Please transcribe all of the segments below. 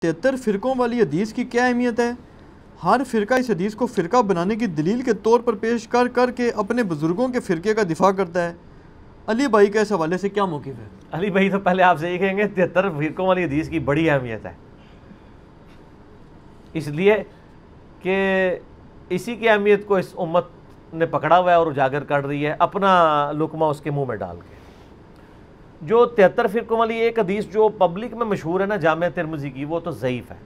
73 فرقوں والی حدیث کی کیا اہمیت ہے؟ ہر فرقہ اس حدیث کو فرقہ بنانے کی دلیل کے طور پر پیش کر کر کے اپنے بزرگوں کے فرقے کا دفاع کرتا ہے۔ علی بھائی کا اس حوالے سے کیا موقف ہے؟ علی بھائی تو پہلے آپ سے یہ کہیں گے 73 فرقوں والی حدیث کی بڑی اہمیت ہے، اس لیے کہ اسی کی اہمیت کو اس امت نے پکڑا ہوا ہے اور اجاگر کر رہی ہے اپنا لقمہ اس کے منہ میں ڈال کے۔ جو 73 فرقوں والی ایک حدیث جو پبلک میں مشہور ہے نا جامع ترمذی کی، وہ تو ضعیف ہے۔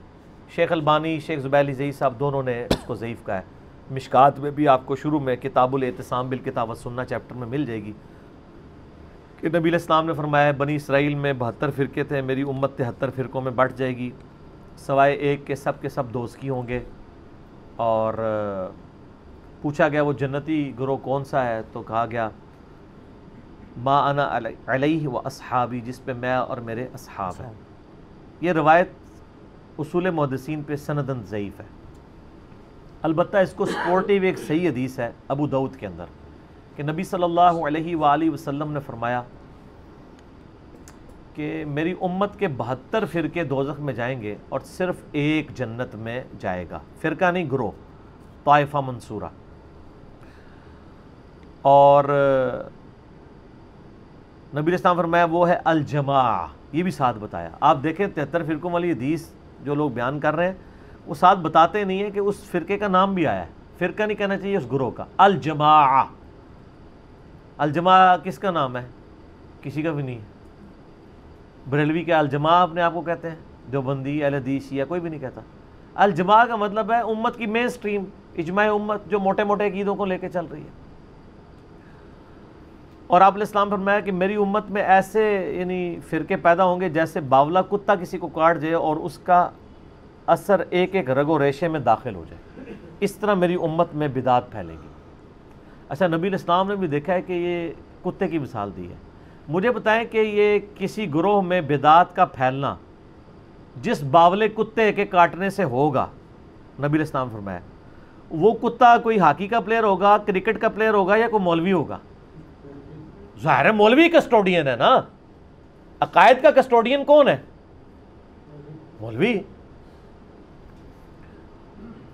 شیخ البانی، شیخ زبیلی زئی صاحب دونوں نے اس کو ضعیف کہا ہے۔ مشکات میں بھی آپ کو شروع میں کتاب الاعتصام بالکتاب والسنہ چیپٹر میں مل جائے گی کہ نبی علیہ السلام نے فرمایا بنی اسرائیل میں 72 فرقے تھے، میری امت 73 فرقوں میں بٹ جائے گی، سوائے ایک کے سب دوزکی ہوں گے۔ اور پوچھا گیا وہ جنتی گروہ کون سا ہے، تو کہا گیا ما انا علیہ و اصحابی، جس پہ میں اور میرے اصحاب ہیں۔ یہ روایت اصول محدثین پہ سندن ضعیف ہے، البتہ اس کو سپورٹیو ایک صحیح حدیث ہے ابو داؤد کے اندر کہ نبی صلی اللہ علیہ وآلہ وسلم نے فرمایا کہ میری امت کے 72 فرقے دوزخ میں جائیں گے اور صرف ایک جنت میں جائے گا، فرقہ نہیں گروہ، طائفہ منصورہ۔ اور نبی علیہ السلام فرمایا وہ ہے الجماع، یہ بھی ساتھ بتایا۔ آپ دیکھیں 73 فرقوں والی حدیث جو لوگ بیان کر رہے ہیں وہ ساتھ بتاتے نہیں ہیں کہ اس فرقے کا نام بھی آیا ہے، فرقہ نہیں کہنا چاہیے اس گروہ کا، الجماع۔ الجماع کس کا نام ہے؟ کسی کا بھی نہیں ہے۔ بریلوی کے الجماع اپنے آپ کو کہتے ہیں، دیوبندی، اہل حدیث، یا کوئی بھی نہیں کہتا۔ الجماع کا مطلب ہے امت کی مین سٹریم، اجماع امت جو موٹے موٹے عقیدوں کو لے کے چل رہی ہے۔ اور آپ علیہ السلام فرمایا کہ میری امت میں ایسے یعنی فرقے پیدا ہوں گے جیسے باولا کتا کسی کو کاٹ جائے اور اس کا اثر ایک ایک رگ و ریشے میں داخل ہو جائے، اس طرح میری امت میں بدعت پھیلے گی۔ اچھا، نبی علیہ السلام نے بھی دیکھا ہے کہ یہ کتے کی مثال دی ہے۔ مجھے بتائیں کہ یہ کسی گروہ میں بدعت کا پھیلنا جس باولے کتے کے کاٹنے سے ہوگا، نبی علیہ السلام فرمایا وہ کتا کوئی ہاکی کا پلیئر ہوگا، کرکٹ کا پلیئر ہوگا، یا کوئی مولوی ہوگا؟ ظاہر ہے مولوی کسٹوڈین ہے نا، عقائد کا کسٹوڈین کون ہے؟ مولوی۔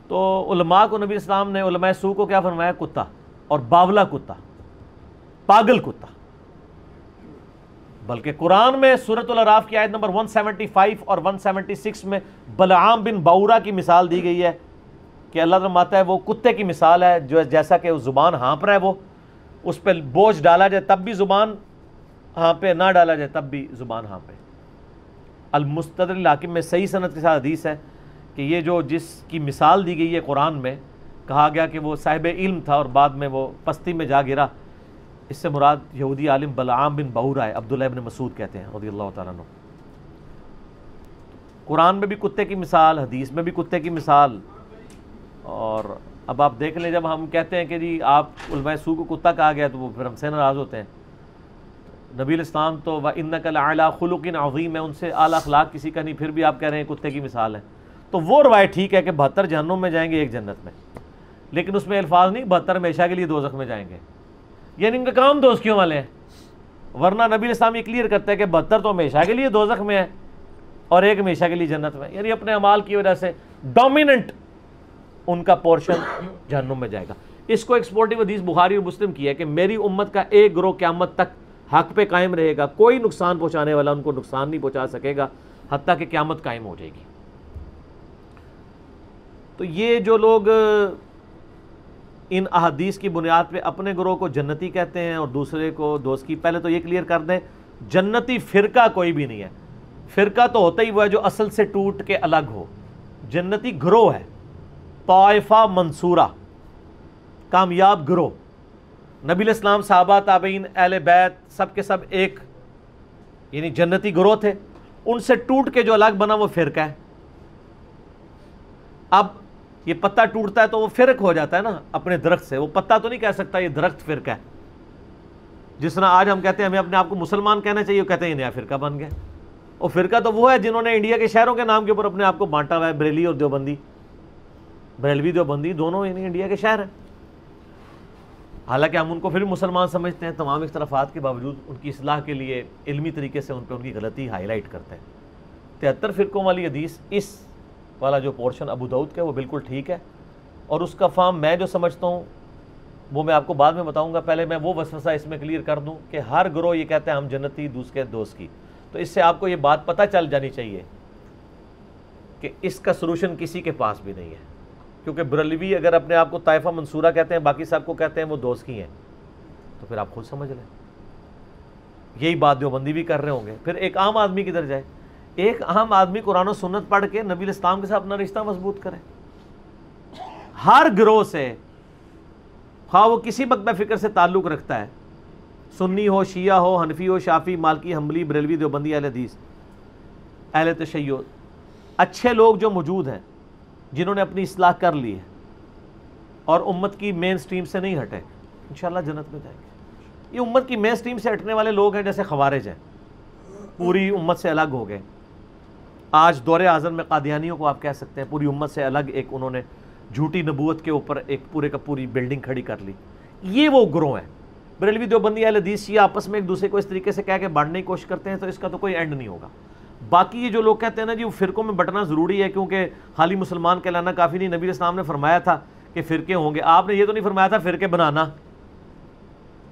تو علماء کو نبی اسلام نے، علماء سو کو کیا فرمایا؟ کتا، اور باولا کتا، پاگل کتا۔ بلکہ قرآن میں سورۃ الاعراف کی آیت نمبر 175 اور 176 میں بلعام بن باورا کی مثال دی گئی ہے کہ اللہ فرماتا ہے وہ کتے کی مثال ہے، جو جیسا کہ وہ زبان ہانپ رہا ہے، وہ اس پہ بوجھ ڈالا جائے تب بھی زبان ہانپے، نہ ڈالا جائے تب بھی زبان ہانپے۔ المستدرک الحاکم میں صحیح سند کے ساتھ حدیث ہے کہ یہ جو جس کی مثال دی گئی ہے قرآن میں، کہا گیا کہ وہ صاحب علم تھا اور بعد میں وہ پستی میں جا گرا، اس سے مراد یہودی عالم بلعام بن باورا ہے، عبداللہ ابن مسعود کہتے ہیں رضی اللہ تعالیٰ عنہ۔ قرآن میں بھی کتے کی مثال، حدیث میں بھی کتے کی مثال۔ اور اب آپ دیکھ لیں، جب ہم کہتے ہیں کہ جی آپ علماء سو کو کتا کہا گیا تو وہ پھر ہم سے ناراض ہوتے ہیں۔ نبی علیہ السلام تو وَإِنَّكَ لَعَلَىٰ خُلُقٍ عَظِيمٍ ہے، ان سے اعلیٰ اخلاق کسی کا نہیں، پھر بھی آپ کہہ رہے ہیں کتے کی مثال ہے۔ تو وہ روایت ٹھیک ہے کہ 72 جہنم میں جائیں گے، ایک جنت میں، لیکن اس میں الفاظ نہیں 72 ہمیشہ کے لیے دوزخ میں جائیں گے، یعنی ان کا کام دوزکیوں والے ہیں۔ ورنہ نبی علیہ السلام یہ کلیئر کرتا ہے کہ 72 تو ہمیشہ کے لیے دوزخ میں ہے اور ایک ہمیشہ کے لیے جنت میں، یعنی اپنے اعمال کی وجہ سے ڈومیننٹ ان کا پورشن جہنم میں جائے گا۔ اس کو ایکسپورٹیو حدیث بخاری اور مسلم کی ہے کہ میری امت کا ایک گروہ قیامت تک حق پہ قائم رہے گا، کوئی نقصان پہنچانے والا ان کو نقصان نہیں پہنچا سکے گا حتیٰ کہ قیامت قائم ہو جائے گی۔ تو یہ جو لوگ ان احادیث کی بنیاد پہ اپنے گروہ کو جنتی کہتے ہیں اور دوسرے کو دوزکی، پہلے تو یہ کلیئر کر دیں جنتی فرقہ کوئی بھی نہیں ہے، فرقہ تو ہوتا ہی وہ ہے جو اصل سے ٹوٹ کے الگ ہو، جنتی گروہ ہے، طائفہ منصورہ، کامیاب گروہ۔ نبی علیہ السلام، صحابہ، تابعین، اہل بیت سب کے سب ایک یعنی جنتی گروہ تھے، ان سے ٹوٹ کے جو الگ بنا وہ فرقہ ہے۔ اب یہ پتا ٹوٹتا ہے تو وہ فرق ہو جاتا ہے نا اپنے درخت سے، وہ پتا تو نہیں کہہ سکتا یہ درخت فرقہ ہے۔ جس طرح آج ہم کہتے ہیں ہمیں اپنے آپ کو مسلمان کہنا چاہیے، وہ کہتے ہیں یہ نیا فرقہ بن گیا۔ اور فرقہ تو وہ ہے جنہوں نے انڈیا کے شہروں کے نام کے اوپر اپنے آپ کو بانٹا ہوا ہے، بریلی اور دیوبندی، بریلوی دیوبندی دونوں یعنی انڈیا کے شہر ہیں، حالانکہ ہم ان کو پھر بھی مسلمان سمجھتے ہیں، تمام اختلافات کے باوجود ان کی اصلاح کے لیے علمی طریقے سے ان پہ ان کی غلطی ہائی لائٹ کرتے ہیں۔ 73 فرقوں والی حدیث اس والا جو پورشن ابو داؤد کا ہے وہ بالکل ٹھیک ہے، اور اس کا فہم میں جو سمجھتا ہوں وہ میں آپ کو بعد میں بتاؤں گا، پہلے میں وہ وسوسہ اس میں کلیئر کر دوں کہ ہر گروہ یہ کہتے ہیں ہم جنتی دوسرے دوست کی، تو اس سے آپ کو یہ بات پتہ چل جانی چاہیے کہ اس کا سلوشن کسی کے پاس بھی نہیں ہے، کیونکہ بریلوی اگر اپنے آپ کو طائفہ منصورہ کہتے ہیں، باقی سب کو کہتے ہیں وہ دوست کی ہیں، تو پھر آپ خود سمجھ لیں یہی بات دیوبندی بھی کر رہے ہوں گے۔ پھر ایک عام آدمی کدھر جائے؟ ایک عام آدمی قرآن و سنت پڑھ کے نبی الاسلام کے ساتھ اپنا رشتہ مضبوط کرے، ہر گروہ سے، خواہ وہ کسی مکتب فکر سے تعلق رکھتا ہے، سنی ہو، شیعہ ہو، حنفی ہو، شافعی، مالکی، حنبلی، بریلوی، دیوبندی، اہل حدیث، اہل تشیع، اچھے لوگ جو موجود ہیں جنہوں نے اپنی اصلاح کر لی ہے اور امت کی مین سٹریم سے نہیں ہٹے، انشاءاللہ جنت میں جائیں گے۔ یہ امت کی مین سٹریم سے ہٹنے والے لوگ ہیں جیسے خوارج ہیں، پوری امت سے الگ ہو گئے۔ آج دور اعظم میں قادیانیوں کو آپ کہہ سکتے ہیں پوری امت سے الگ، ایک انہوں نے جھوٹی نبوت کے اوپر ایک پورے کا پوری بلڈنگ کھڑی کر لی۔ یہ وہ گروہ ہیں، بریلوی، دیوبندی، اہل حدیث، شیعہ آپس میں ایک دوسرے کو اس طریقے سے کہہ کے بانٹنے کی کوشش کرتے ہیں، تو اس کا تو کوئی اینڈ نہیں ہوگا۔ باقی یہ جو لوگ کہتے ہیں نا جی وہ فرقوں میں بٹنا ضروری ہے کیونکہ خالی مسلمان کہلانا کافی نہیں، نبی اسلام نے فرمایا تھا کہ فرقے ہوں گے، آپ نے یہ تو نہیں فرمایا تھا فرقے بنانا،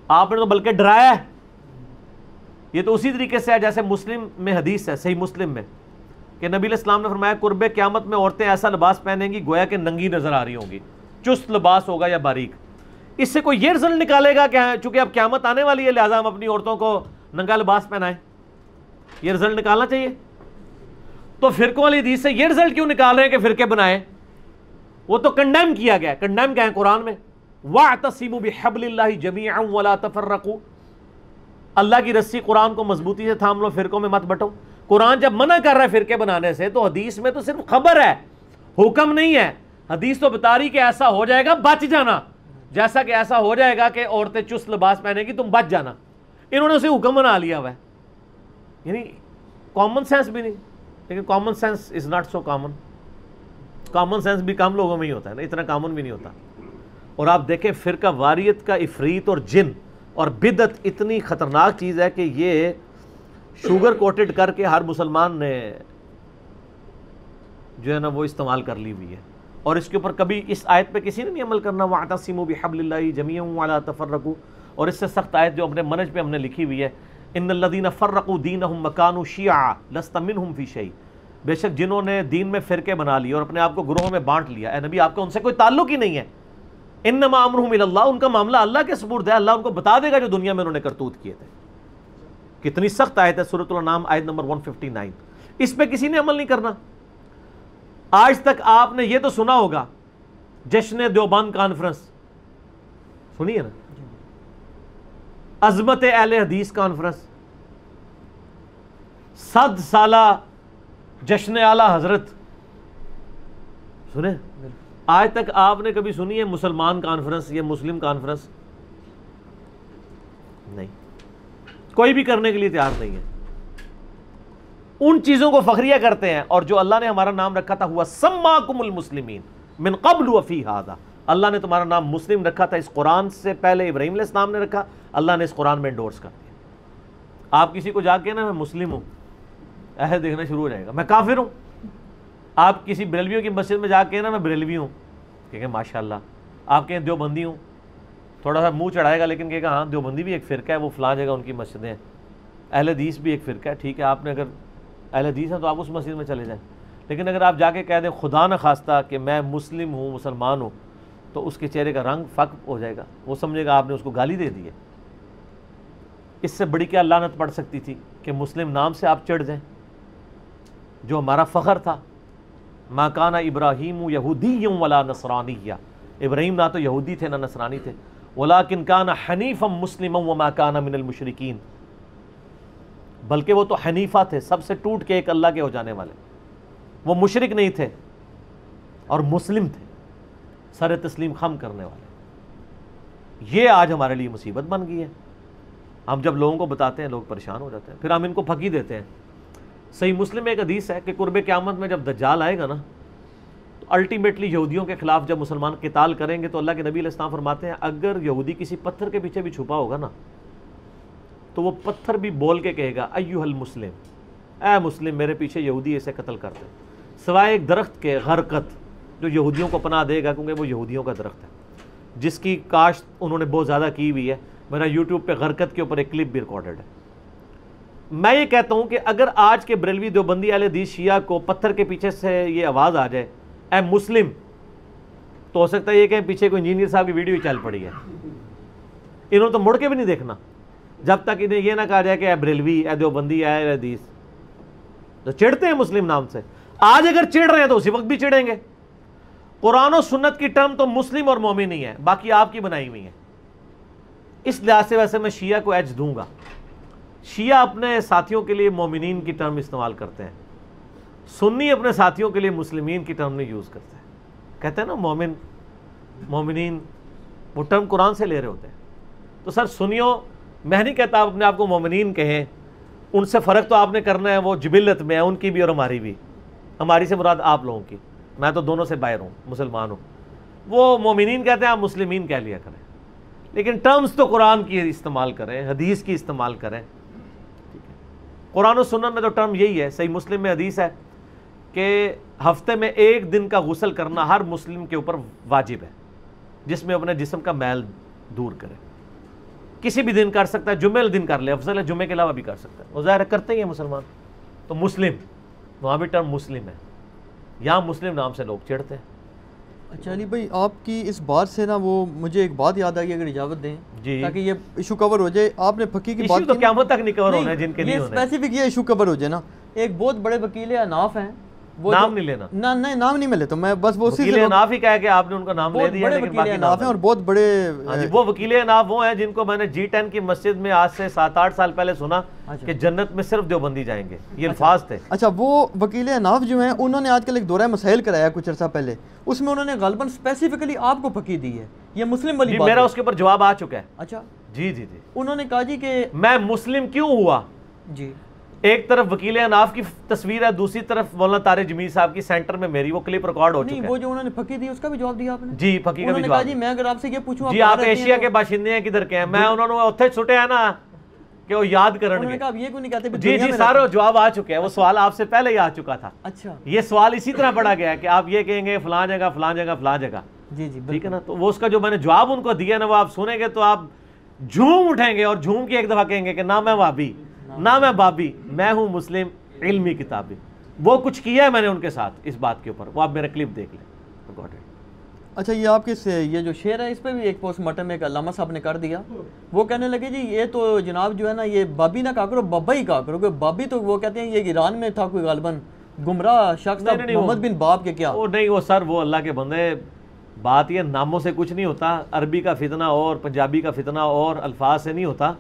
آپ نے تو بلکہ ڈرایا ہے۔ یہ تو اسی طریقے سے ہے جیسے مسلم میں حدیث ہے، صحیح مسلم میں، کہ نبی اسلام نے فرمایا قرب قیامت میں عورتیں ایسا لباس پہنیں گی گویا کہ ننگی نظر آ رہی ہوں گی، چست لباس ہوگا یا باریک۔ اس سے کوئی یہ رزلٹ نکالے گا کہ چونکہ اب قیامت آنے والی ہے لہٰذا ہم اپنی عورتوں کو ننگا لباس پہنائیں، یہ رزلٹ نکالنا چاہیے؟ تو فرقوں والی حدیث سے یہ رزلٹ کیوں نکال رہے ہیں کہ فرقے بنائیں؟ وہ تو کنڈیم کیا گیا ہے، کنڈیم کیا ہے قرآن میں، وَاعْتَصِمُوا بِحَبْلِ اللَّهِ جَمِيعًا وَلَا تَفَرَّقُوا، اللہ کی رسی قرآن کو مضبوطی سے تھام لو، فرقوں میں مت بٹو۔ قرآن جب منع کر رہا ہے فرقے بنانے سے تو حدیث میں تو صرف خبر ہے، حکم نہیں ہے۔ حدیث تو بتا رہی کہ ایسا ہو جائے گا بچ جانا، جیسا کہ ایسا ہو جائے گا کہ عورتیں چست لباس پہنے گی تم بچ جانا، انہوں نے اسے حکم بنا لیا ہوا ہے، یعنی کامن سینس بھی نہیں۔ لیکن common sense is not so common, common sense بھی کم لوگوں میں ہی ہوتا ہے نا، اتنا کامن بھی نہیں ہوتا۔ اور آپ دیکھیں فرقہ واریت کا عفریت اور جن اور بدعت اتنی خطرناک چیز ہے کہ یہ شوگر کوٹڈ کر کے ہر مسلمان نے جو ہے نا وہ استعمال کر لی ہوئی ہے، اور اس کے اوپر کبھی اس آیت پہ کسی نے نہیں عمل کرنا، وَاعْتَصِمُوا بِحَبْلِ اللَّهِ جَمِيعًا وَلَا تَفَرَّقُوا، اور اس سے سخت آیت جو اپنے منہج پہ ہم نے لکھی ہوئی ہے، ان الذین فرقوا دینہم وکانوا شیعا لست منہم فی شیء، بے شک جنہوں نے دین میں فرقے بنا لیے اور اپنے آپ کو گروہوں میں بانٹ لیا، اے نبی آپ کا ان سے کوئی تعلق ہی نہیں ہے، انما امرہم الی اللہ، ان کا معاملہ اللہ کے سپرد ہے، اللہ ان کو بتا دے گا جو دنیا میں انہوں نے کرتوت کیے تھے۔ کتنی سخت آیت ہے، سورۃ الانعام آیت نمبر 159، اس پہ کسی نے عمل نہیں کرنا۔ آج تک آپ نے یہ تو سنا ہوگا جشن دیوبند کانفرنس، سنی ہے نا، عظمت اہل حدیث کانفرنس، 100 سالہ جشن اعلی حضرت، سنیں؟ آج تک آپ نے کبھی سنی ہے مسلمان کانفرنس یا مسلم کانفرنس؟ نہیں، کوئی بھی کرنے کے لیے تیار نہیں ہے۔ ان چیزوں کو فخریہ کرتے ہیں، اور جو اللہ نے ہمارا نام رکھا تھا ہوا سماکم المسلمین من قبل وفی ھذا، اللہ نے تمہارا نام مسلم رکھا تھا اس قرآن سے پہلے، ابراہیم علیہ السلام نے رکھا، اللہ نے اس قرآن میں انڈورس کر دیا۔ آپ کسی کو جا کے نا میں مسلم ہوں ایسے دیکھنا شروع ہو جائے گا، میں کافر ہوں۔ آپ کسی بریلویوں کی مسجد میں جا کے نا میں بریلوی ہوں، کہیں گے ماشاءاللہ، آپ کہیں دیوبندی ہوں، تھوڑا سا منہ چڑھائے گا لیکن کہے گا ہاں دیوبندی بھی ایک فرقہ ہے، وہ فلاں جگہ ان کی مسجدیں ہیں، اہل حدیث بھی ایک فرقہ ہے، ٹھیک ہے آپ نے اگر اہل حدیث ہیں تو آپ اس مسجد میں چلے جائیں، لیکن اگر آپ جا کے کہہ دیں خدا نہ خواستہ کہ میں مسلم ہوں، مسلمان ہوں، تو اس کے چہرے کا رنگ فق ہو جائے گا، وہ سمجھے گا آپ نے اس کو گالی دے دی ہے۔ اس سے بڑی کیا لعنت پڑ سکتی تھی کہ مسلم نام سے آپ چڑھ جائیں، جو ہمارا فخر تھا۔ ما کان ابراہیم یہودی ولا نصرانی، ابراہیم نہ تو یہودی تھے نہ نصرانی تھے، ولکن کان حنیفا مسلما وما کان من المشرکین، بلکہ وہ تو حنیفہ تھے، سب سے ٹوٹ کے ایک اللہ کے ہو جانے والے، وہ مشرک نہیں تھے اور مسلم تھے، سر تسلیم خم کرنے والے۔ یہ آج ہمارے لیے مصیبت بن گئی ہے، ہم جب لوگوں کو بتاتے ہیں لوگ پریشان ہو جاتے ہیں، پھر ہم ان کو پھکی دیتے ہیں۔ صحیح مسلم میں ایک حدیث ہے کہ قرب قیامت میں جب دجال آئے گا نا تو الٹیمیٹلی یہودیوں کے خلاف جب مسلمان قتال کریں گے تو اللہ کے نبی علیہ السلام فرماتے ہیں اگر یہودی کسی پتھر کے پیچھے بھی چھپا ہوگا نا تو وہ پتھر بھی بول کے کہے گا ایھا المسلم، اے مسلم میرے پیچھے یہودی اسے قتل کر دے، سوائے ایک درخت کے غرقت جو یہودیوں کو پناہ دے گا، کیونکہ وہ یہودیوں کا درخت ہے جس کی کاشت انہوں نے بہت زیادہ کی ہوئی ہے۔ میرا یوٹیوب پہ غرقت کے اوپر ایک کلپ بھی ریکارڈڈ ہے۔ میں یہ کہتا ہوں کہ اگر آج کے بریلوی دیوبندی اہل حدیث شیعہ کو پتھر کے پیچھے سے یہ آواز آ جائے اے مسلم، تو ہو سکتا ہے یہ کہ پیچھے کوئی انجینئر صاحب کی ویڈیو ہی چل پڑی ہے، انہوں نے تو مڑ کے بھی نہیں دیکھنا جب تک انہیں یہ نہ کہا جائے کہ اے بریلوی، اے دیوبندی، اے اہل حدیث۔ تو چڑھتے ہیں مسلم نام سے، آج اگر چڑھ رہے ہیں تو اسی وقت بھی چڑھیں گے۔ قرآن و سنت کی ٹرم تو مسلم اور مومن ہی ہے، باقی آپ کی بنائی ہوئی ہیں۔ اس لحاظ سے ویسے میں شیعہ کو ایج دوں گا، شیعہ اپنے ساتھیوں کے لیے مومنین کی ٹرم استعمال کرتے ہیں، سنی اپنے ساتھیوں کے لیے مسلمین کی ٹرم نہیں یوز کرتے ہیں۔ کہتے ہیں نا مومن، مومنین، وہ ٹرم قرآن سے لے رہے ہوتے ہیں۔ تو سر سنیوں، میں نہیں کہتا آپ اپنے آپ کو مومنین کہیں، ان سے فرق تو آپ نے کرنا ہے، وہ جبلت میں ہے ان کی بھی اور ہماری بھی، ہماری سے مراد آپ لوگوں کی، میں تو دونوں سے باہر ہوں، مسلمان ہوں۔ وہ مومنین کہتے ہیں، آپ مسلمین کہہ لیا کریں، لیکن ٹرمز تو قرآن کی استعمال کریں، حدیث کی استعمال کریں۔ قرآن و سنت میں تو ٹرم یہی ہے، صحیح مسلم میں حدیث ہے کہ ہفتے میں ایک دن کا غسل کرنا ہر مسلم کے اوپر واجب ہے، جس میں اپنے جسم کا میل دور کرے۔ کسی بھی دن کر سکتا ہے، جمعے دن کر لے، افضل ہے جمعے کے علاوہ بھی کر سکتا ہے، وہ ظاہر کرتے ہی ہیں مسلمان۔ تو مسلم، وہاں بھی ٹرم مسلم ہے، یہاں مسلم نام سے لوگ چڑھتے ہیں۔ اچھا علی بھائی، آپ کی اس بات سے نا وہ مجھے ایک بات یاد آئی، اگر اجازت دیں جی، تاکہ یہ ایشو کور ہو جائے۔ آپ نے پھکی کی بات ایشو تو قیامت تک نہیں کور ہونا ہے جن کے نہیں یہ ہونے، اسپیسیفک یہ ایشو کور ہو جائے نا۔ ایک بہت بڑے وکیل اناف ہیں، وہ نام نہیں لینا، نہیں نام نہیں میں لیتا، میں بس وہ وکیل اناف ہی کہا کہ آپ نے ان کا نام لے دیا، لیکن باقی اناف ہیں اور بہت بڑے۔ ہاں جی، وہ وکیل اناف وہ ہیں جن کو میں نے G10 کی مسجد میں آج سے 7-8 سال پہلے سنا کہ جنت میں صرف دیوبندی جائیں گے، یہ الفاظ تھے۔ اچھا، وہ وکیل اناف جو ہیں انہوں نے آج کل ایک دورہ مسائل کرایا کچھ عرصہ پہلے، اس میں انہوں نے غالباً اسپیسیفکلی آپ کو پھکی دی ہے، یہ مسلم والی جی بات میرا ہے۔ اس کے اوپر جواب آ چکا ہے۔ اچھا جی جی جی، انہوں نے کہا جی کہ میں مسلم کیوں ہوا؟ جی ایک طرف وکیل اناف کی تصویر ہے، دوسری طرف مولانا طارق جمیل صاحب کی سینٹر میں میری، وہ کلپ ریکارڈ ہو نہیں، چکا وہ ہے۔ جو انہوں نے پھکی دی اس کا بھی جواب دیا آپ نے؟ جی پھکی کا انہوں بھی نے کہا جواب جی میں اگر آپ سے یہ پوچھوں جی، آپ ایشیا کے باشندے ہیں، کدھر کے ہیں؟ میں انہوں نے اتھے چھٹے ہیں نا کہ وہ یاد کرن انہوں نے گے۔ کہا اب یہ کیوں نہیں کہتے جی جی، سارے جواب آ چکے ہیں، وہ سوال آپ سے پہلے ہی آ چکا تھا۔ اچھا یہ سوال اسی طرح پڑھا گیا ہے کہ آپ یہ کہیں گے فلاں جگہ فلاں جگہ فلاں جگہ، جی جی ٹھیک ہے نا؟ تو وہ اس کا جو میں نے جواب ان کو دیا نا، وہ آپ سنیں گے تو آپ جھوم اٹھیں گے اور جھوم کے ایک دفعہ کہیں گے کہ نہ میں وابی، نہ میں بابی، میں ہوں مسلم علمی کتابی۔ وہ کچھ کیا ہے میں نے ان کے ساتھ اس بات کے اوپر، وہ آپ میرا کلپ دیکھ لیں۔ اچھا، یہ آپ کے یہ جو شعر ہے اس پہ بھی ایک پوسٹ مارٹم ایک علامہ صاحب نے کر دیا، وہ کہنے لگے جی یہ تو جناب جو ہے نا یہ بابی نہ کہا کرو، بابا ہی کہا کرو، کہ بابی تو وہ کہتے ہیں یہ ایران میں تھا کوئی غالباً گمراہ شخص تھا، محمد بن باب کے کیا؟ وہ نہیں، وہ سر وہ اللہ کے بندے، بات یہ ناموں سے کچھ نہیں ہوتا، عربی کا فتنہ اور پنجابی کا فتنہ اور الفاظ سے نہیں ہوتا،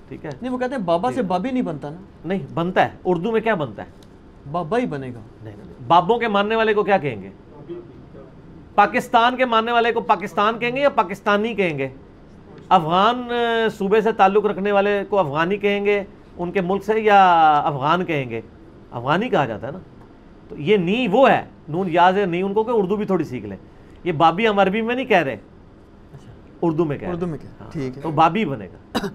ٹھیک ہے؟ نہیں، وہ کہتے ہیں بابا سے بابی نہیں بنتا نا۔ نہیں بنتا ہے، اردو میں کیا بنتا ہے؟ بابا ہی بنے گا۔ نہیں، بابوں کے ماننے والے کو کیا کہیں گے؟ پاکستان کے ماننے والے کو پاکستان کہیں گے یا پاکستانی کہیں گے؟ افغان صوبے سے تعلق رکھنے والے کو افغانی کہیں گے ان کے ملک سے، یا افغان کہیں گے؟ افغانی کہا جاتا ہے نا۔ تو یہ نی وہ ہے، نون یاز ہے، نہیں ان کو کہ اردو بھی تھوڑی سیکھ لیں۔ یہ بابی ہم عربی میں نہیں کہہ رہے، اردو میں کہہ رہے ہیں، ٹھیک ہے، تو بابی بنے گا۔